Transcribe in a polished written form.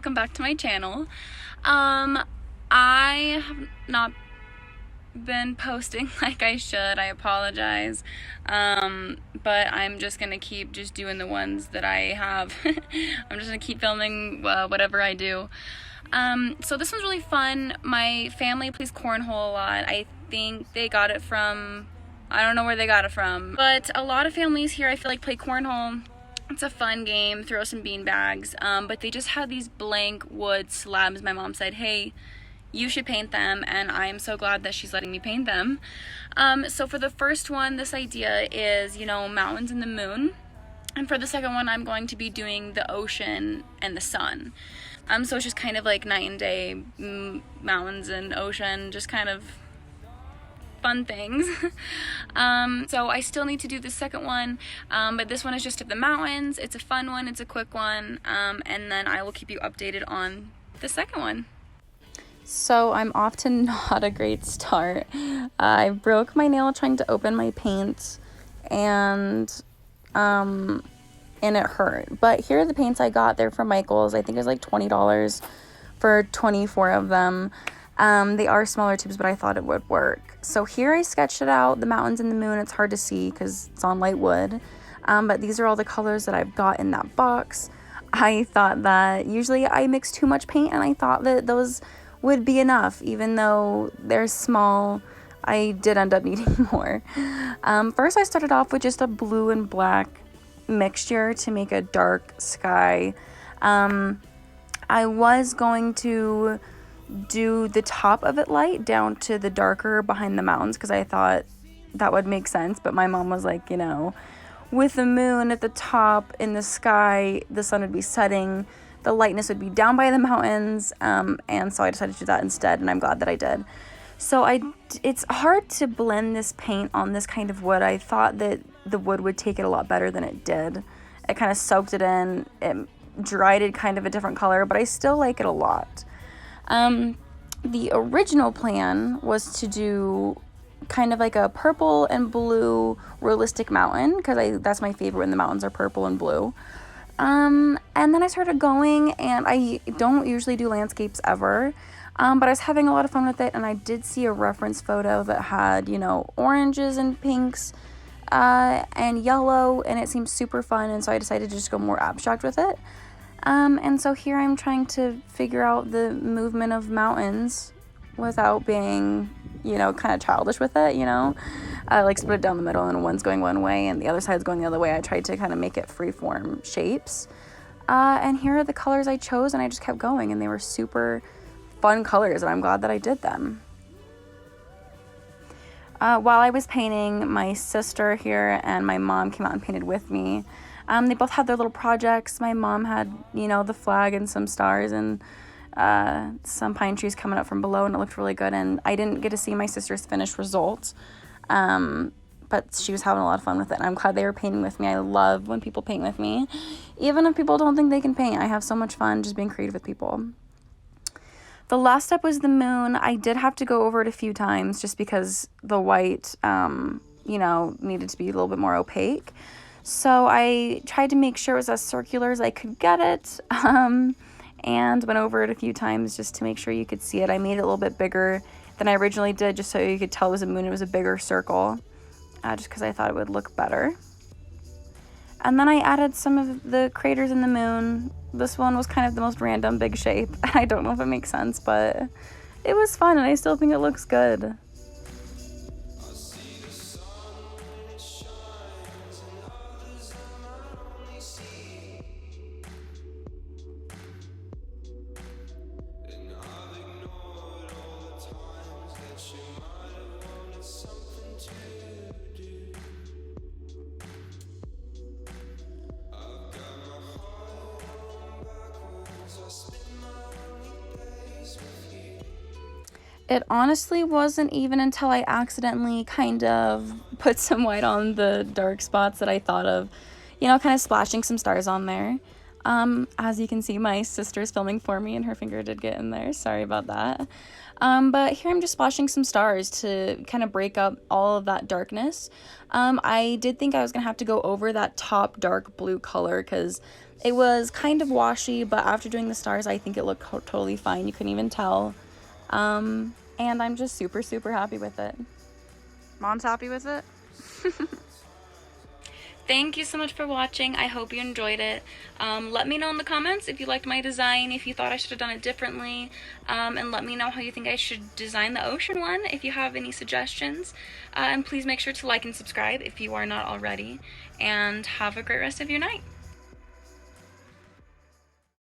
welcome back to my channel. I have not been posting like I should. I apologize. But I'm just gonna keep just doing the ones that I have. I'm just gonna keep filming whatever I do. So this one's really fun. My family plays cornhole a lot. I think they got it from, I don't know where they got it from, but a lot of families here I feel like play cornhole. It's a fun game, throw some bean bags, but they just had these blank wood slabs. My mom said, hey, you should paint them, and I'm so glad that she's letting me paint them. So for the first one, this idea is, mountains and the moon. And for the second one, I'm going to be doing the ocean and the sun. So it's just kind of like night and day, mountains and ocean, just kind of fun things. So I still need to do the second one, but this one is just of the mountains. It's a fun one, it's a quick one, and then I will keep you updated on the second one. So I'm off to not a great start. I broke my nail trying to open my paint, and it hurt. But here are the paints I got. They're from Michael's. I think it was like $20 for 24 of them. They are smaller tubes, but I thought it would work. So here I sketched it out, the mountains and the moon. It's hard to see because it's on light wood. But these are all the colors that I've got in that box. I thought that usually I mix too much paint, and I thought that those would be enough. Even though they're small, I did end up needing more. First I started off with just a blue and black mixture to make a dark sky. I was going to do the top of it light down to the darker behind the mountains because I thought that would make sense, but my mom was like, with the moon at the top in the sky, the sun would be setting, the lightness would be down by the mountains, and so I decided to do that instead, and I'm glad that I did. So it's hard to blend this paint on this kind of wood. I thought that the wood would take it a lot better than it did. It kind of soaked it in, it dried it kind of a different color, but I still like it a lot. The original plan was to do kind of like a purple and blue realistic mountain, because that's my favorite when the mountains are purple and blue. And then I started going, and I don't usually do landscapes ever, but I was having a lot of fun with it, and I did see a reference photo that had, oranges and pinks, and yellow, and it seemed super fun, and so I decided to just go more abstract with it. And so here I'm trying to figure out the movement of mountains without being, kind of childish with it, I like split it down the middle, and one's going one way and the other side's going the other way. I tried to kind of make it freeform shapes. And here are the colors I chose, and I just kept going, and they were super fun colors, and I'm glad that I did them. While I was painting, my sister here and my mom came out and painted with me. They both had their little projects. My mom had, the flag and some stars and some pine trees coming up from below, and it looked really good. And I didn't get to see my sister's finished result, but she was having a lot of fun with it, and I'm glad they were painting with me. I love when people paint with me. Even if people don't think they can paint, I have so much fun just being creative with people. The last step was the moon. I did have to go over it a few times just because the white, needed to be a little bit more opaque. So I tried to make sure it was as circular as I could get it, and went over it a few times just to make sure you could see it. I made it a little bit bigger than I originally did just so you could tell it was a moon. It was a bigger circle, just because I thought it would look better. And then I added some of the craters in the moon. This one was kind of the most random big shape. I don't know if it makes sense, but it was fun, and I still think it looks good. It honestly wasn't even until I accidentally kind of put some white on the dark spots that I thought of, kind of splashing some stars on there. As you can see, my sister's filming for me, and her finger did get in there. Sorry about that. But here I'm just splashing some stars to kind of break up all of that darkness. I did think I was gonna have to go over that top dark blue color because it was kind of washy, but after doing the stars, I think it looked totally fine. You couldn't even tell. And I'm just super, super happy with it. Mom's happy with it? Thank you so much for watching. I hope you enjoyed it. Let me know in the comments if you liked my design, if you thought I should have done it differently, and let me know how you think I should design the ocean one if you have any suggestions. And please make sure to like and subscribe if you are not already. And have a great rest of your night.